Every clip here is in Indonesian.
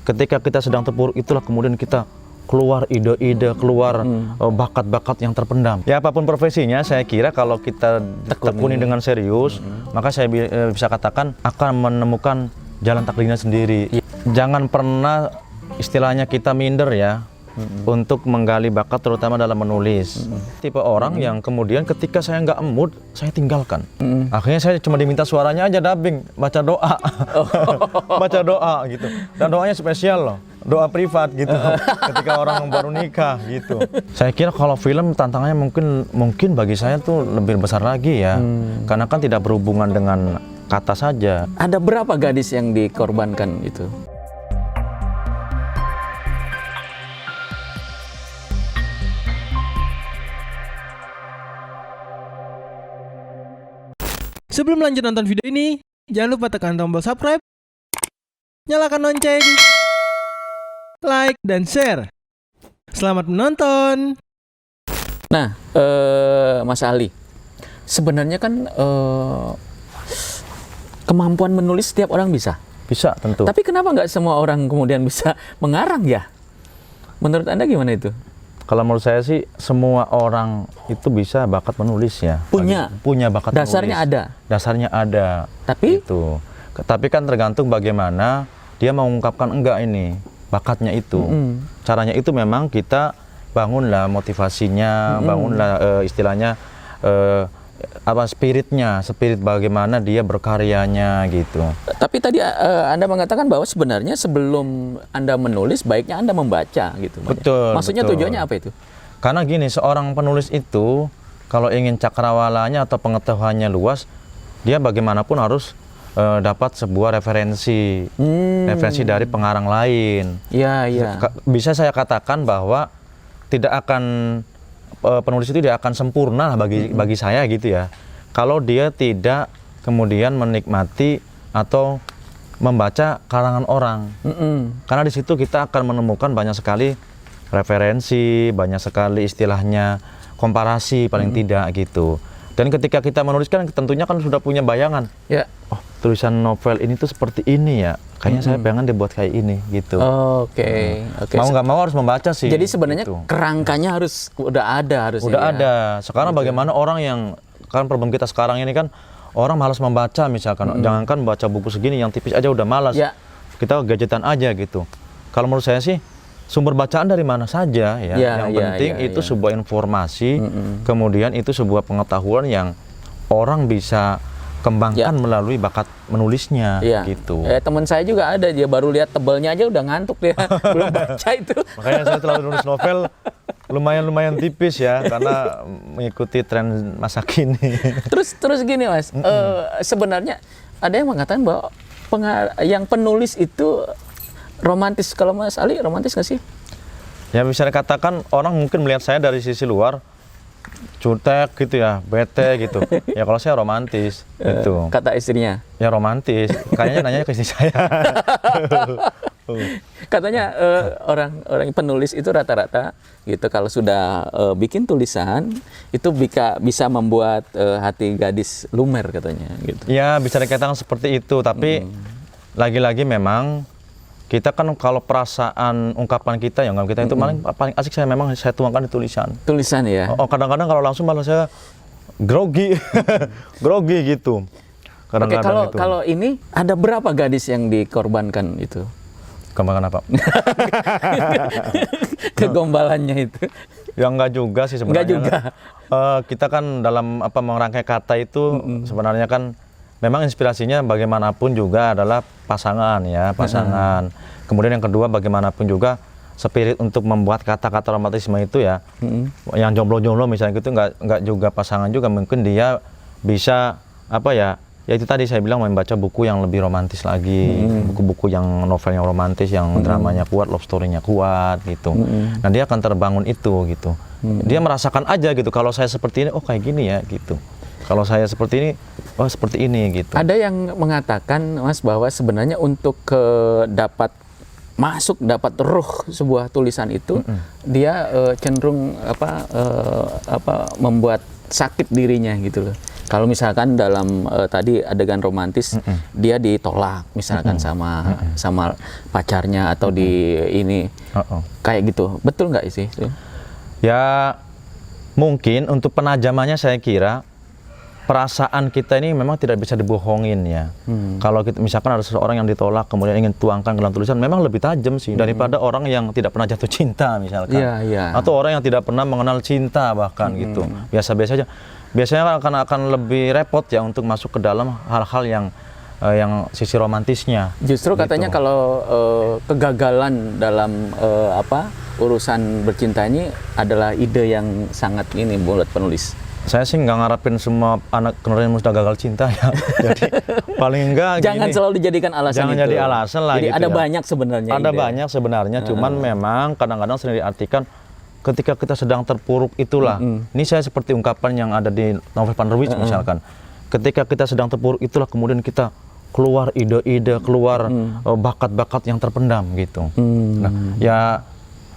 ketika kita sedang terpuruk itulah kemudian kita keluar ide-ide, keluar bakat-bakat yang terpendam. Ya apapun profesinya, saya kira kalau kita tekuni dengan serius, maka saya bisa katakan akan menemukan jalan takdirnya sendiri. Jangan pernah istilahnya kita minder ya, untuk menggali bakat terutama dalam menulis. Tipe orang yang kemudian ketika saya nggak mood, saya tinggalkan. Akhirnya saya cuma diminta suaranya aja dubbing, baca doa. Baca doa gitu. Dan doanya spesial loh. Doa privat gitu. Ketika orang baru nikah gitu. Saya kira kalau film tantangannya mungkin bagi saya tuh lebih besar lagi ya. Karena kan tidak berhubungan dengan kata saja. Ada berapa gadis yang dikorbankan itu? Sebelum lanjut nonton video ini, jangan lupa tekan tombol subscribe, nyalakan lonceng, like, dan share. Selamat menonton! Nah, Mas Ali, sebenarnya kan kemampuan menulis setiap orang bisa. Bisa tentu. Tapi kenapa nggak semua orang kemudian bisa mengarang ya? Menurut Anda gimana itu? Kalau menurut saya sih semua orang itu bisa bakat menulis ya. Punya bakat dasarnya menulis. ada. Dasarnya ada. Tapi itu. Tapi kan tergantung bagaimana dia mengungkapkan enggak ini bakatnya itu. Caranya itu memang kita bangunlah motivasinya, bangunlah istilahnya spirit bagaimana dia berkaryanya gitu. Tapi tadi Anda mengatakan bahwa sebenarnya sebelum Anda menulis baiknya Anda membaca gitu. Betul. Maksudnya betul. tujuannya apa itu? Karena gini, seorang penulis itu kalau ingin cakrawalanya atau pengetahuannya luas, dia bagaimanapun harus dapat sebuah referensi dari pengarang lain. Iya. Bisa saya katakan bahwa tidak akan penulis itu tidak akan sempurna bagi saya gitu ya. Kalau dia tidak kemudian menikmati atau membaca karangan orang. Karena di situ kita akan menemukan banyak sekali referensi, banyak sekali istilahnya komparasi paling tidak gitu. Dan ketika kita menuliskan tentunya kan sudah punya bayangan. Ya. Oh, tulisan novel ini tuh seperti ini ya. Kayaknya saya pengen dibuat kayak ini gitu. Oke. Mau nggak mau harus membaca sih. Jadi sebenarnya gitu. kerangkanya udah ada. Udah ada. Sekarang gitu. Bagaimana orang yang kan problem kita sekarang ini kan orang malas membaca misalkan. Jangankan baca buku segini yang tipis aja udah malas. Ya. Kita gadgetan aja gitu. Kalau menurut saya sih sumber bacaan dari mana saja ya. Yang penting itu sebuah informasi, kemudian itu sebuah pengetahuan yang orang bisa kembangkan melalui bakat menulisnya gitu. Teman saya juga ada, dia baru lihat tebelnya aja udah ngantuk dia. Belum baca itu. Makanya saya selalu nulis novel lumayan tipis ya karena mengikuti tren masa kini. Terus gini Mas, sebenarnya ada yang mengatakan bahwa yang penulis itu romantis. Kalau Mas Ali romantis nggak sih? Ya bisa dikatakan orang mungkin melihat saya dari sisi luar cutek gitu ya, bete gitu. Ya kalau saya romantis gitu. Kata istrinya. Ya romantis. Kayaknya nanya ke istri saya. Katanya orang penulis itu rata-rata gitu kalau sudah bikin tulisan itu bisa membuat hati gadis lumer katanya gitu. Ya bisa dikatakan seperti itu, tapi lagi-lagi memang kita kan kalau perasaan ungkapan kita ya kita itu paling asik saya tuangkan di tulisan. Tulisan ya. Oh kadang-kadang kalau langsung malah saya grogi, grogi gitu. Kadang-kadang kalau ini ada berapa gadis yang dikorbankan itu? Korbankan apa? Kegombalannya itu. Ya enggak juga sih sebenarnya. Enggak juga. Kita kan dalam merangkai kata itu sebenarnya kan memang inspirasinya bagaimanapun juga adalah pasangan ya, pasangan. Kemudian yang kedua bagaimanapun juga spirit untuk membuat kata-kata romantisme itu ya. Yang jomblo-jomblo misalnya gitu enggak juga pasangan juga, mungkin dia bisa ya itu tadi saya bilang membaca buku yang lebih romantis lagi, buku-buku yang novel yang romantis, yang dramanya kuat, love story-nya kuat gitu. Nah dia akan terbangun itu gitu. Dia merasakan aja gitu, kalau saya seperti ini, oh kayak gini ya gitu. Kalau saya seperti ini, oh seperti ini gitu. Ada yang mengatakan Mas bahwa sebenarnya untuk dapat ruh sebuah tulisan itu dia cenderung membuat sakit dirinya gitu loh. Kalau misalkan dalam tadi adegan romantis dia ditolak misalkan sama pacarnya atau di ini kayak gitu, betul nggak sih? Ya mungkin untuk penajamannya saya kira perasaan kita ini memang tidak bisa dibohongin ya. Kalau kita misalkan ada seseorang yang ditolak kemudian ingin tuangkan ke dalam tulisan, memang lebih tajam sih daripada orang yang tidak pernah jatuh cinta misalkan, atau orang yang tidak pernah mengenal cinta bahkan gitu. Biasa-biasa aja. Biasanya akan lebih repot ya untuk masuk ke dalam hal-hal yang sisi romantisnya. Justru gitu. katanya kalau kegagalan dalam urusan bercinta ini adalah ide yang sangat ini buat penulis. Saya sih nggak ngarapin semua anak generasi muda gagal cinta ya. Jadi paling enggak jangan gini, selalu dijadikan alasan jangan itu. jadi alasan lah. Jadi gitu ada ya. banyak sebenarnya. Ada banyak sebenarnya, cuman memang kadang-kadang sering diartikan ketika kita sedang terpuruk itulah. Ini saya seperti ungkapan yang ada di novel Panderwitz misalkan. Ketika kita sedang terpuruk itulah kemudian kita keluar ide-ide, keluar bakat-bakat yang terpendam gitu. Nah, ya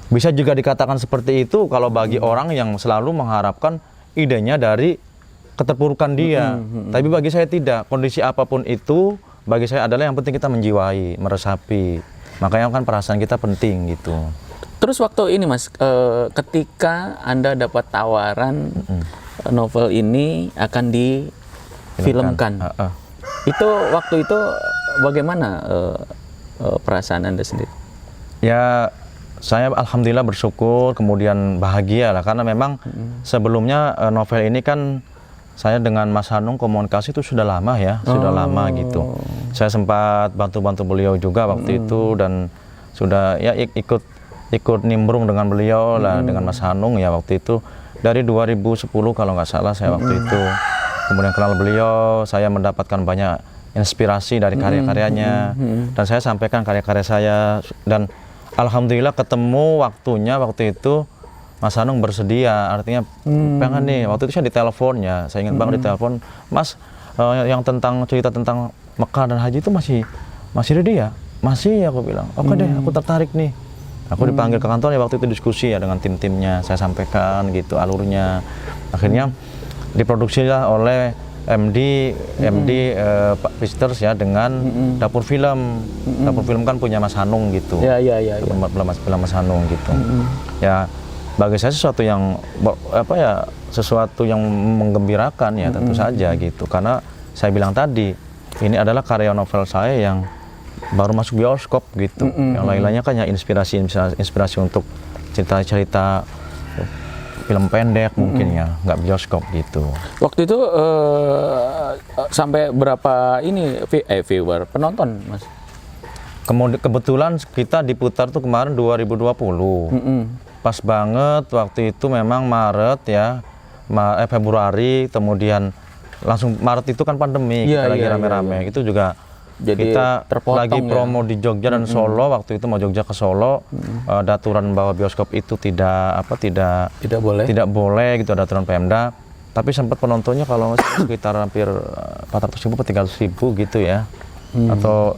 bisa juga dikatakan seperti itu kalau bagi orang yang selalu mengharapkan idenya dari keterpurukan dia. Tapi bagi saya tidak. Kondisi apapun itu bagi saya adalah yang penting kita menjiwai, meresapi. Makanya kan perasaan kita penting gitu. Terus waktu ini Mas, ketika Anda dapat tawaran novel ini akan difilmkan, itu waktu itu bagaimana perasaan Anda sendiri? Ya saya alhamdulillah bersyukur, kemudian bahagia lah karena memang sebelumnya novel ini kan saya dengan Mas Hanung komunikasi itu sudah lama ya, sudah lama gitu. Saya sempat bantu-bantu beliau juga waktu itu dan sudah ya ikut nimbrung dengan beliau lah dengan Mas Hanung ya waktu itu dari 2010 kalau nggak salah saya waktu itu kemudian kenal beliau, saya mendapatkan banyak inspirasi dari karya-karyanya dan saya sampaikan karya-karya saya dan alhamdulillah ketemu waktunya waktu itu Mas Hanung bersedia, artinya pengen nih, waktu itu saya ditelepon ya, saya ingat banget ditelepon, Mas yang tentang cerita tentang Mekah dan Haji itu masih ready ya? Masih ya, aku bilang, oke deh aku tertarik nih. Aku dipanggil ke kantor ya waktu itu diskusi ya dengan tim-timnya, saya sampaikan gitu alurnya, akhirnya diproduksi lah oleh MD Pak Pisters ya dengan Dapur Film. Dapur Film kan punya Mas Hanung gitu. Ya. Film Mas Hanung gitu. Ya bagi saya sesuatu yang sesuatu yang menggembirakan ya tentu saja gitu. Karena saya bilang tadi ini adalah karya novel saya yang baru masuk bioskop gitu. Yang lain-lainnya kan ya inspirasi untuk cerita-cerita film pendek mungkin ya, nggak bioskop gitu. Waktu itu sampai berapa ini viewer, penonton Mas? Kemudian kebetulan kita diputar tuh kemarin 2020. Pas banget waktu itu memang Maret ya, Februari, kemudian langsung Maret itu kan pandemi, kita lagi rame-rame. Itu juga jadi kita lagi promo di Jogja dan Solo, waktu itu mau Jogja ke Solo, ada aturan bahwa bioskop itu tidak boleh gitu, ada aturan Pemda. Tapi sempat penontonnya kalau sekitar hampir 400.000 atau 300.000 gitu ya. Atau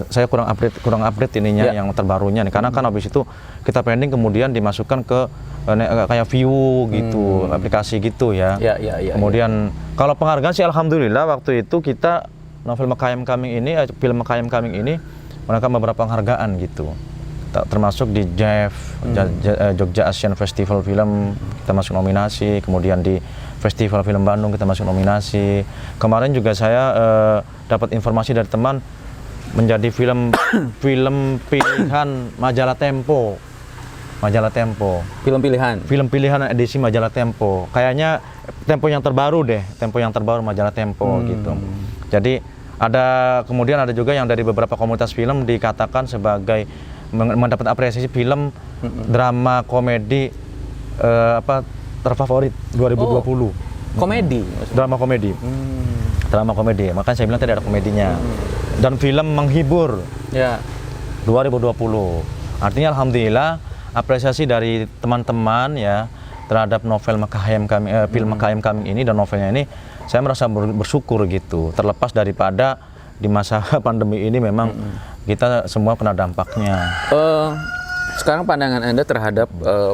saya kurang update ininya yang terbarunya nih, karena kan habis itu kita pending kemudian dimasukkan ke kayak view gitu, aplikasi gitu ya. Kemudian kalau penghargaan sih alhamdulillah waktu itu kita novel Mekayam Coming ini, film Mekayam Coming ini mendapat beberapa penghargaan gitu. Termasuk di JAF, Jogja Asian Festival Film, kita masuk nominasi, kemudian di Festival Film Bandung kita masuk nominasi. Kemarin juga saya dapat informasi dari teman menjadi film pilihan majalah Tempo. Film pilihan edisi majalah Tempo. Kayaknya Tempo yang terbaru deh, majalah Tempo gitu. Jadi kemudian ada juga yang dari beberapa komunitas film dikatakan sebagai mendapat apresiasi film drama komedi terfavorit 2020. Komedi? Drama komedi. Drama komedi. Makanya saya bilang tadi ada komedinya. Dan film menghibur. 2020. Artinya alhamdulillah apresiasi dari teman-teman ya terhadap novel film Mekayam Coming ini dan novelnya ini, saya merasa bersyukur gitu. Terlepas daripada di masa pandemi ini memang kita semua kena dampaknya. Sekarang pandangan Anda terhadap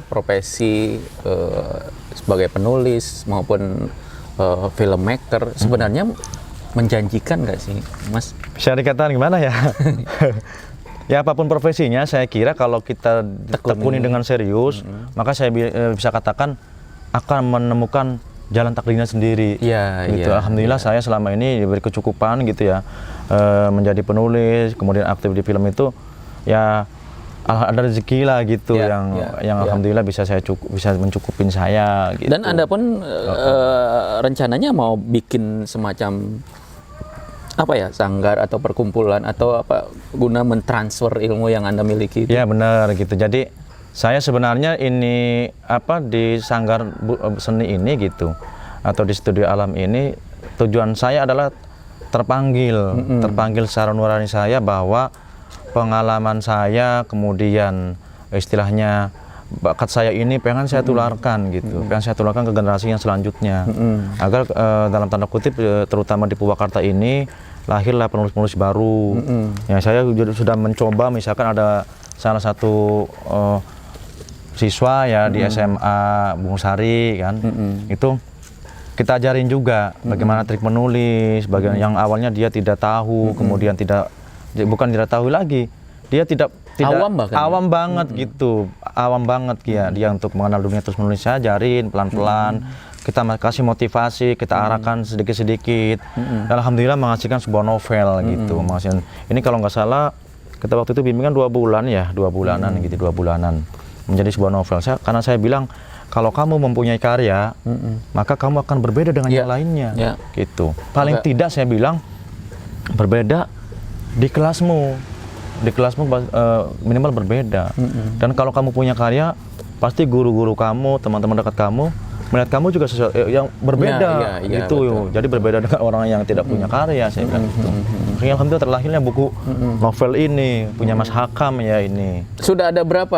profesi sebagai penulis maupun filmmaker sebenarnya menjanjikan nggak sih, Mas? Bisa dikatakan gimana ya? Ya apapun profesinya, saya kira kalau kita tekuni dengan serius, maka saya bisa katakan akan menemukan jalan takdirnya sendiri. Iya, gitu. iya, Alhamdulillah saya selama ini diberi kecukupan gitu ya, menjadi penulis, kemudian aktif di film itu, ya ada rezeki lah gitu yang alhamdulillah bisa mencukupin saya. Gitu. Dan Anda pun rencananya mau bikin semacam apa ya, sanggar atau perkumpulan atau apa guna mentransfer ilmu yang Anda miliki itu? Ya benar gitu. Jadi saya sebenarnya ini di sanggar seni ini gitu atau di studio alam ini, tujuan saya adalah terpanggil secara nurani saya bahwa pengalaman saya, kemudian istilahnya bakat saya ini pengen saya tularkan gitu, pengen saya tularkan ke generasi yang selanjutnya, agar dalam tanda kutip terutama di Purwakarta ini lahirlah penulis-penulis baru. Ya saya sudah mencoba, misalkan ada salah satu siswa ya di SMA Bung Sari kan, itu kita ajarin juga bagaimana trik menulis, bagian yang awalnya dia tidak tahu, kemudian bukan tidak tahu lagi, dia tidak awam banget gitu, awam banget ya dia untuk mengenal dunia terus menulis. Saya ajarin pelan-pelan, kita kasih motivasi, kita arahkan sedikit-sedikit. Alhamdulillah menghasilkan sebuah novel gitu. Maksudnya ini kalau nggak salah kita waktu itu bimbingan 2 bulan ya, 2 bulanan gitu, 2 bulanan menjadi sebuah novel. Karena saya bilang kalau kamu mempunyai karya, maka kamu akan berbeda dengan yang lainnya, gitu. Paling tidak saya bilang berbeda di kelasmu minimal berbeda. Dan kalau kamu punya karya, pasti guru-guru kamu, teman-teman dekat kamu melihat kamu juga sesuatu yang berbeda gitu. Jadi berbeda dengan orang yang tidak punya karya, saya bilang gitu. Alhamdulillah terlahirnya buku novel ini punya Mas Hakam ya ini. Sudah ada berapa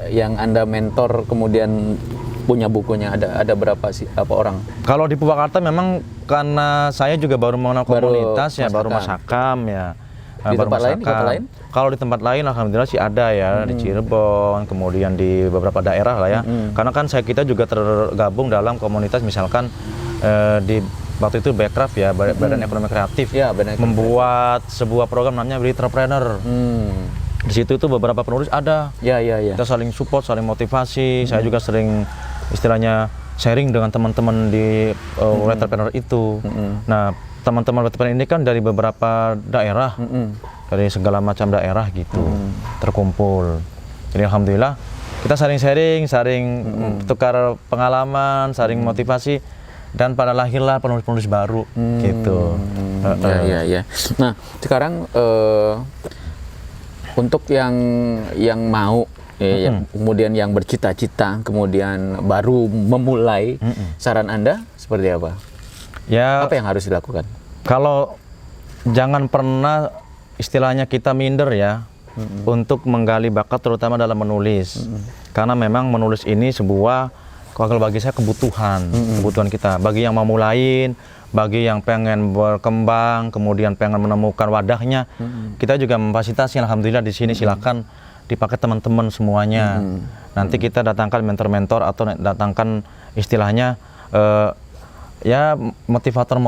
yang Anda mentor kemudian punya bukunya, ada berapa sih, apa orang? Kalau di Purwakarta memang karena saya juga baru mengenal komunitas baru Mas Hakam ya. Di tempat lain, di kota lain? Kalau di tempat lain alhamdulillah sih ada ya, di Cirebon, kemudian di beberapa daerah lah ya. Karena kan kita juga tergabung dalam komunitas, misalkan di waktu itu Backcraft ya, Badan Ekonomi Kreatif, membuat sebuah program namanya Entrepreneur. Di situ itu beberapa penulis ada. Kita saling support, saling motivasi. Saya juga sering istilahnya sharing dengan teman-teman di Entrepreneur itu. Nah, teman-teman entrepreneur ini kan dari beberapa daerah, dari segala macam daerah gitu, terkumpul. Jadi alhamdulillah kita saling tukar pengalaman, saling motivasi, dan pada lahirlah penulis-penulis baru gitu. Ya. Nah sekarang untuk yang mau kemudian yang bercita-cita, kemudian baru memulai, saran Anda seperti apa? Ya, apa yang harus dilakukan? Kalau jangan pernah istilahnya kita minder ya untuk menggali bakat terutama dalam menulis. Karena memang menulis ini sebuah, kalau bagi saya kebutuhan kita. Bagi yang mau mulain, bagi yang pengen berkembang, kemudian pengen menemukan wadahnya, kita juga memfasilitasi. Alhamdulillah di sini silakan dipakai teman-teman semuanya. Nanti kita datangkan mentor-mentor atau datangkan istilahnya ya motivator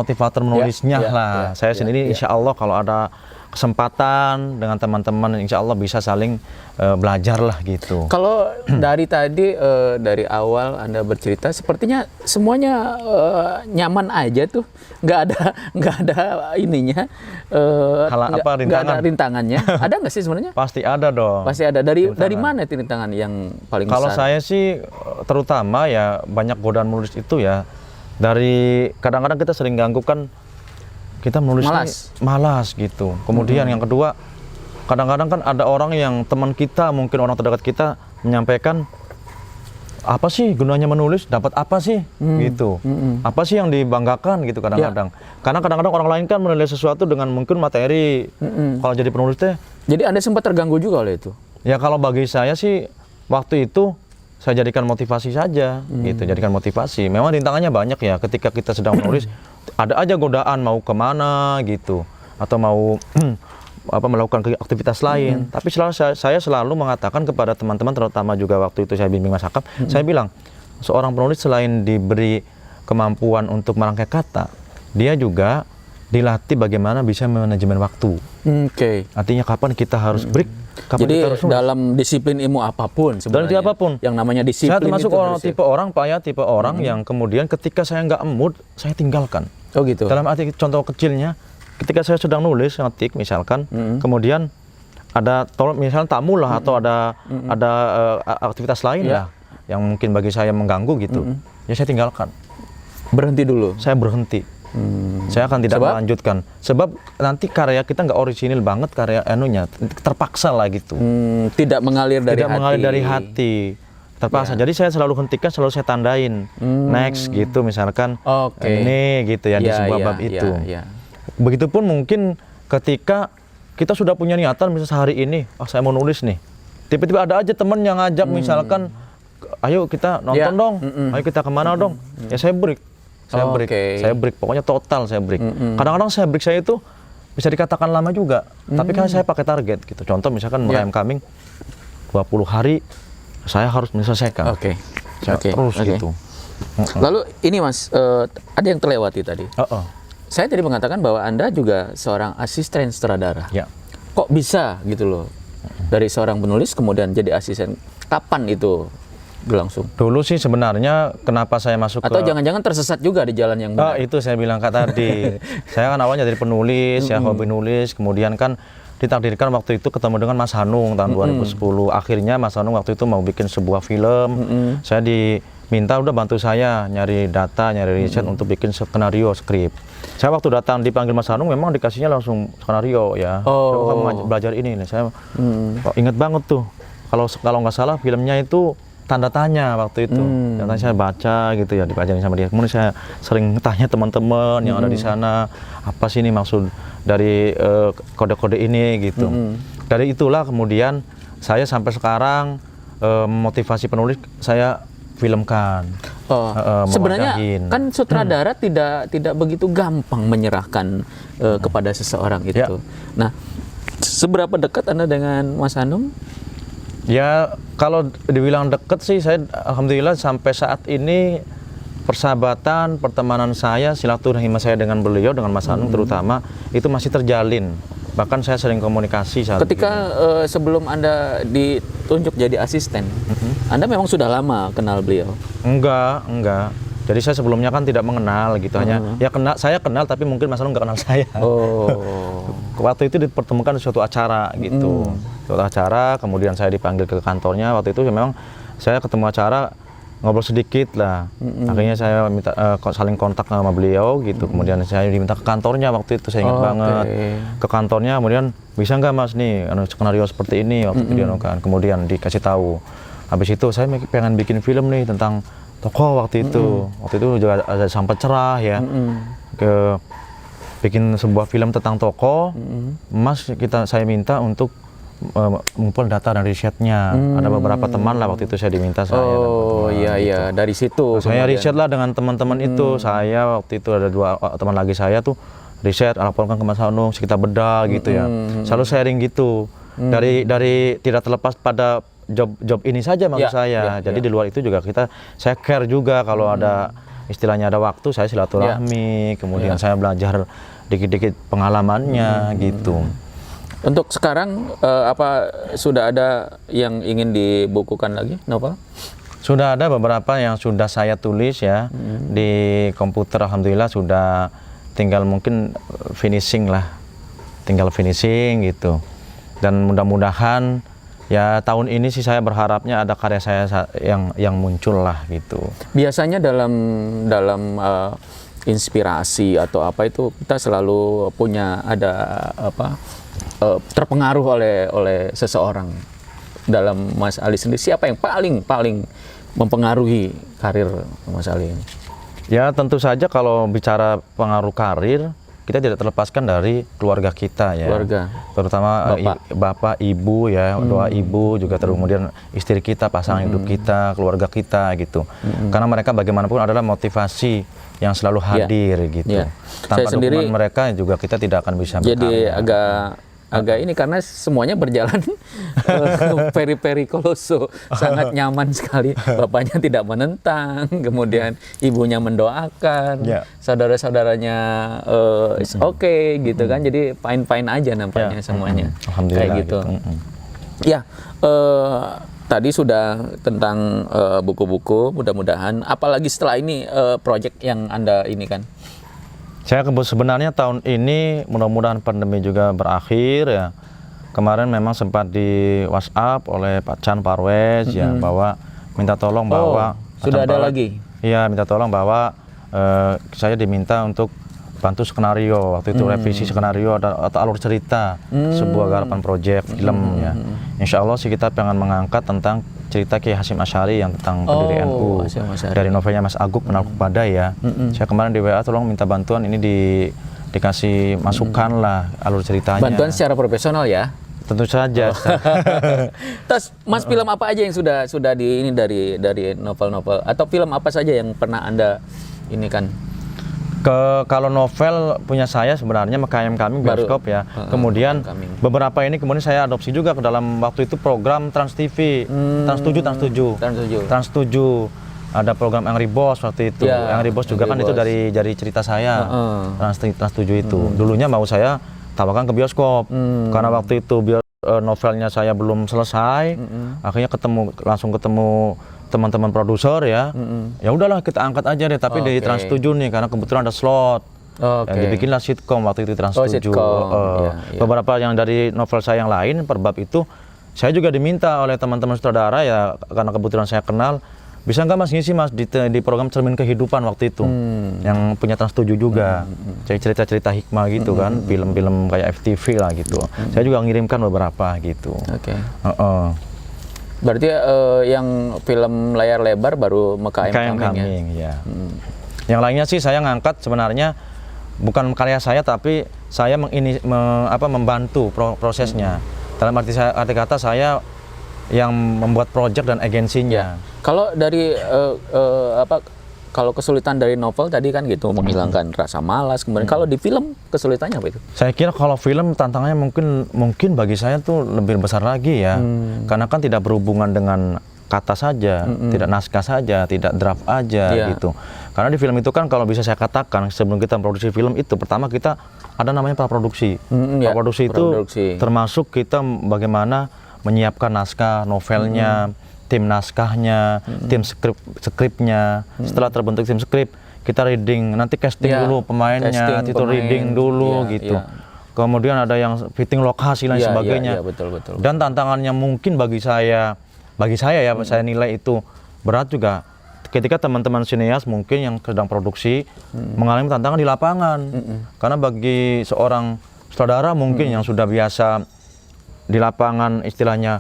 menulisnya lah. Saya sendiri insya Allah kalau ada kesempatan dengan teman-teman, insya Allah bisa saling belajar lah gitu. Kalau dari tadi dari awal Anda bercerita, sepertinya semuanya nyaman aja tuh, nggak ada ininya, nggak ada rintangannya. Ada nggak sih sebenarnya? Pasti ada dong. Pasti ada. Dari mana itu rintangan yang paling besar? Kalau saya sih terutama ya banyak godaan menulis itu ya. Dari kadang-kadang kita sering ganggu kan, kita menulis malas gitu. Kemudian yang kedua, kadang-kadang kan ada orang yang teman kita, mungkin orang terdekat kita menyampaikan, apa sih gunanya menulis, dapat apa sih gitu, apa sih yang dibanggakan gitu kadang-kadang. Karena kadang-kadang orang lain kan menilai sesuatu dengan mungkin materi. Kalau jadi penulis teh, jadi Anda sempat terganggu juga oleh itu? Ya kalau bagi saya sih waktu itu saya jadikan motivasi saja, gitu. Jadikan motivasi. Memang rintangannya banyak ya. Ketika kita sedang menulis, ada aja godaan mau kemana gitu, atau mau melakukan aktivitas lain. Tapi saya selalu mengatakan kepada teman-teman, terutama juga waktu itu saya bimbing Mas Hakam, saya bilang seorang penulis selain diberi kemampuan untuk merangkai kata, dia juga dilatih bagaimana bisa manajemen waktu. Oke. Artinya kapan kita harus break, kapan Jadi kita harus nulis. dalam disiplin ilmu apapun sebenarnya. Dalam apapun. Yang namanya disiplin Saya termasuk itu orang harus ya. tipe orang, Pak ya, tipe orang yang kemudian ketika saya nggak mood, saya tinggalkan. Oh gitu. Dalam arti contoh kecilnya, ketika saya sedang nulis ngetik misalkan, kemudian ada misalnya tamu lah atau ada aktivitas lain lah yang mungkin bagi saya mengganggu gitu, ya saya tinggalkan. Berhenti dulu. Saya berhenti. Saya akan tidak melanjutkan. Sebab nanti karya kita nggak orisinil banget, karya terpaksa lah gitu. Tidak mengalir dari hati. Tidak mengalir dari hati. Terpaksa. Jadi saya selalu hentikan, selalu saya tandain. Next gitu misalkan. Ini gitu ya di sebuah bab itu. Begitupun mungkin ketika kita sudah punya niatan misalnya sehari ini, saya mau nulis nih. Tiba-tiba ada aja temen yang ngajak misalkan, ayo kita nonton dong, ayo kita kemana dong. Ya saya break. Saya break, pokoknya total saya break. Kadang-kadang saya break saya itu bisa dikatakan lama juga, tapi kan saya pakai target gitu. Contoh misalkan Merayam Coming 20 hari saya harus menyelesaikan. Terus gitu. Lalu ini Mas, ada yang terlewati tadi. Saya tadi mengatakan bahwa Anda juga seorang asisten sutradara. Ya. Kok bisa gitu loh? Dari seorang penulis kemudian jadi asisten. Kapan itu berlangsung? Dulu sih sebenarnya kenapa saya masuk atau jangan-jangan tersesat juga di jalan yang benar? Itu saya bilang tadi. Saya kan awalnya dari penulis, ya hobi nulis, kemudian kan ditakdirkan waktu itu ketemu dengan Mas Hanung tahun 2010. Akhirnya Mas Hanung waktu itu mau bikin sebuah film. Saya diminta udah bantu saya nyari data, nyari riset untuk bikin skenario, skrip. Saya waktu datang dipanggil Mas Hanung memang dikasihnya langsung skenario ya. Kamu belajar ini nih. Saya ingat banget tuh. Kalau nggak salah filmnya itu tanda tanya waktu itu. Tanda tanya saya baca gitu ya, dipelajarin sama dia. Kemudian saya sering tanya teman-teman yang ada di sana, apa sih ini maksud dari kode-kode ini gitu. Dari itulah kemudian saya sampai sekarang motivasi penulis saya filmkan. Sebenarnya kan sutradara tidak begitu gampang menyerahkan kepada seseorang itu. Nah, seberapa dekat Anda dengan Mas Hanung? Ya, kalau dibilang deket sih, saya alhamdulillah sampai saat ini persahabatan, pertemanan saya, silaturahim saya dengan beliau, dengan Mas Hanung terutama, itu masih terjalin. Bahkan saya sering komunikasi saat ketika sebelum Anda ditunjuk jadi asisten, Anda memang sudah lama kenal beliau? Enggak. Jadi saya sebelumnya kan tidak mengenal gitu, hanya ya saya kenal tapi mungkin Mas Hanung nggak kenal saya. Waktu itu dipertemukan di suatu acara gitu. Suatu acara, kemudian saya dipanggil ke kantornya. Waktu itu memang saya ketemu acara, ngobrol sedikit lah. Akhirnya saya minta saling kontak sama beliau gitu. Kemudian saya diminta ke kantornya waktu itu, saya ingat banget. Ke kantornya, kemudian bisa nggak Mas nih skenario seperti ini waktu itu dia kan. Kemudian dikasih tahu. Habis itu saya pengen bikin film nih tentang tokoh waktu itu. Waktu itu juga ada Sampai Cerah ya. Bikin sebuah film tentang tokoh. Mas saya minta untuk mengumpul data dan risetnya. Ada beberapa teman lah waktu itu saya diminta iya, dari situ saya riset lah dengan teman-teman itu. Saya waktu itu ada 2 teman lagi saya tuh riset, laporkan ke Mas Hanung, kita bedah gitu ya. Selalu sharing gitu. Dari tidak terlepas pada job ini saja maksud saya. Jadi di luar itu juga saya care juga kalau ada istilahnya ada waktu saya silaturahmi, kemudian saya belajar dikit-dikit pengalamannya gitu. Untuk sekarang apa sudah ada yang ingin dibukukan lagi novel? Sudah ada beberapa yang sudah saya tulis ya di komputer, alhamdulillah sudah, tinggal mungkin finishing gitu. Dan mudah-mudahan ya tahun ini sih saya berharapnya ada karya saya yang muncul lah gitu. Biasanya dalam inspirasi atau apa itu kita selalu punya terpengaruh oleh seseorang. Dalam Mas Ali sendiri, siapa yang paling mempengaruhi karir Mas Ali ini? Ya tentu saja kalau bicara pengaruh karir, kita tidak terlepaskan dari keluarga kita ya. Terutama bapak, ibu ya, doa ibu juga, kemudian istri kita, pasangan hidup kita, keluarga kita gitu. Karena mereka bagaimanapun adalah motivasi yang selalu hadir gitu. Tanpa dukungan mereka juga kita tidak akan bisa berkarya. Jadi agak agak ini karena semuanya berjalan peri koloso, sangat nyaman sekali. Bapaknya tidak menentang, kemudian ibunya mendoakan, saudara-saudaranya it's okay gitu kan. Jadi fine-fine aja nampaknya semuanya. Alhamdulillah kayak gitu. Ya, tadi sudah tentang buku-buku, mudah-mudahan apalagi setelah ini project yang Anda ini kan. Saya sebenarnya tahun ini mudah-mudahan pandemi juga berakhir ya. Kemarin memang sempat di WhatsApp oleh Pak Chan Parwes ya bahwa minta tolong bahwa sudah ada lagi. Iya, minta tolong bahwa saya diminta untuk bantu skenario waktu itu revisi skenario atau alur cerita sebuah garapan proyek film ya. Insya Allah sih kita pengen mengangkat tentang cerita Kiai Hasyim Asy'ari yang tentang pendiri NU dari novelnya Mas Agung Penakhluk Badai ya. Saya kemarin di WA tolong minta bantuan ini dikasih masukan lah alur ceritanya. Bantuan secara profesional ya. Tentu saja. Terus Mas film apa aja yang sudah di ini dari novel-novel atau film apa saja yang pernah Anda ini kan? Kalau novel punya saya sebenarnya Mekayam Kami bioskop ya. Kemudian beberapa ini kemudian saya adopsi juga ke dalam waktu itu program Trans TV, Trans 7. Ada program Angry Boss waktu itu. Angry Boss juga kan itu dari cerita saya. Trans 7 itu. Dulunya mau saya tawarkan ke bioskop. Karena waktu itu novelnya saya belum selesai. Akhirnya langsung ketemu teman-teman produser ya. Ya udahlah kita angkat aja deh tapi di Trans 7 nih karena kebetulan ada slot. Yang dibikinlah sitkom waktu itu Trans 7. Beberapa yang dari novel saya yang lain per bab itu saya juga diminta oleh teman-teman sutradara ya karena kebetulan saya kenal, bisa nggak Mas ngisi Mas di program Cermin Kehidupan waktu itu yang punya Trans 7 juga. Cerita-cerita hikmah gitu kan, film-film kayak FTV lah gitu. Saya juga ngirimkan beberapa gitu. Berarti yang film layar lebar baru Mekayam Kami ya. Yang lainnya sih saya ngangkat sebenarnya bukan karya saya tapi saya membantu prosesnya. Dalam arti kata saya yang membuat project dan agensinya. Kalau dari kalau kesulitan dari novel tadi kan gitu menghilangkan rasa malas, kemudian kalau di film kesulitannya apa itu? Saya kira kalau film tantangannya mungkin bagi saya tuh lebih besar lagi ya. Karena kan tidak berhubungan dengan kata saja, tidak naskah saja, tidak draft aja gitu. Karena di film itu kan kalau bisa saya katakan sebelum kita produksi film itu pertama kita ada namanya praproduksi. Praproduksi itu termasuk kita bagaimana menyiapkan naskah novelnya, tim naskahnya, tim skripnya. Setelah terbentuk tim skrip, kita reading, nanti casting dulu pemainnya, itu reading dulu gitu. Kemudian ada yang fitting lokasi dan sebagainya. Betul. Dan tantangannya mungkin bagi saya ya, saya nilai itu berat juga. Ketika teman-teman sineas mungkin yang sedang produksi mengalami tantangan di lapangan. Karena bagi seorang sutradara mungkin yang sudah biasa di lapangan istilahnya,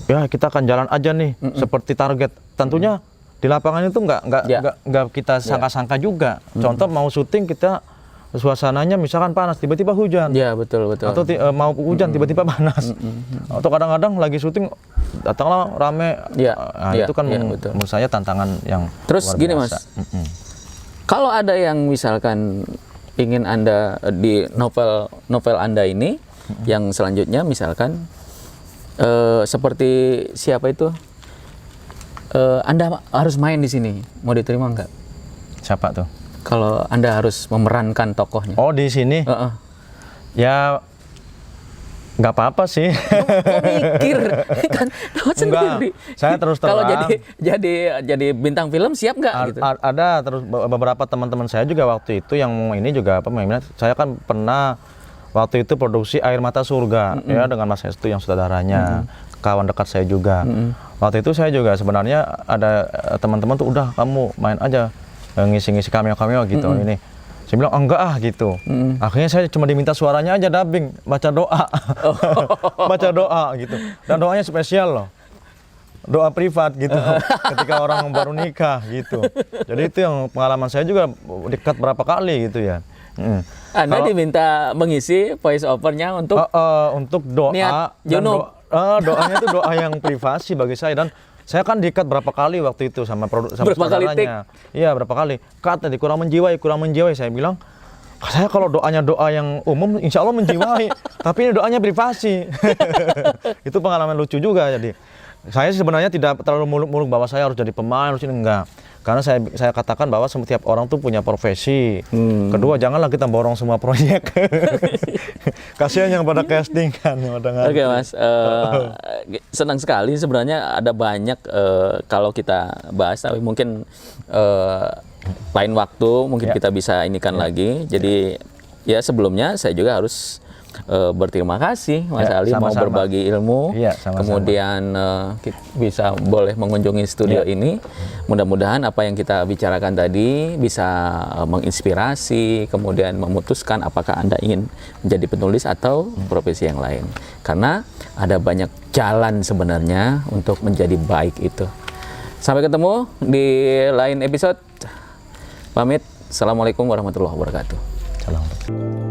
ya kita akan jalan aja nih seperti target. Tentunya di lapangan itu nggak kita sangka-sangka juga. Contoh mau syuting kita suasananya misalkan panas tiba-tiba hujan. Ya betul. Atau mau hujan tiba-tiba panas. Atau kadang-kadang lagi syuting datanglah rame. Itu kan menurut saya tantangan yang terus luar gini biasa. Mas. Kalau ada yang misalkan ingin Anda di novel Anda ini yang selanjutnya misalkan seperti siapa itu Anda harus main di sini, mau diterima nggak? Siapa tuh? Kalau Anda harus memerankan tokohnya. Oh di sini? Ya nggak apa-apa sih. Mikir kan sendiri. Saya terus terang. Kalau jadi bintang film siap nggak? Gitu? Ada terus beberapa teman-teman saya juga waktu itu yang ini juga saya kan pernah waktu itu produksi Air Mata Surga ya dengan Mas Hestu yang sutradaranya, kawan dekat saya juga. Waktu itu saya juga sebenarnya ada teman-teman tuh udah kamu main aja ngisi-ngisi cameo gitu ini. Saya bilang enggak gitu. Akhirnya saya cuma diminta suaranya aja dubbing, baca doa. Baca doa gitu. Dan doanya spesial loh. Doa privat gitu ketika orang baru nikah gitu. Jadi itu yang pengalaman saya juga dekat berapa kali gitu ya. Anda diminta mengisi voice over-nya untuk doa niat dan doanya itu doa yang privasi bagi saya dan saya kan diikat berapa kali waktu itu sama berapa kali take? Iya berapa kali. Kata kurang menjiwai. Saya bilang Saya kalau doanya doa yang umum, insya Allah menjiwai. Tapi ini doanya privasi. Itu pengalaman lucu juga. Jadi saya sebenarnya tidak terlalu muluk-muluk bahwa saya harus jadi pemain, harus ini enggak. Karena saya katakan bahwa setiap orang tuh punya profesi. Kedua, janganlah kita borong semua proyek. Kasihan yang pada casting kan. Oke Mas, senang sekali sebenarnya ada banyak kalau kita bahas, tapi mungkin lain waktu mungkin kita bisa inikan lagi. Jadi ya sebelumnya saya juga harus berterima kasih Mas Ali mau berbagi ilmu, kemudian kita bisa boleh mengunjungi studio ini. Mudah-mudahan apa yang kita bicarakan tadi bisa menginspirasi, kemudian memutuskan apakah Anda ingin menjadi penulis atau profesi yang lain. Karena ada banyak jalan sebenarnya untuk menjadi baik itu. Sampai ketemu di lain episode. Pamit. Assalamualaikum warahmatullahi wabarakatuh. Salam.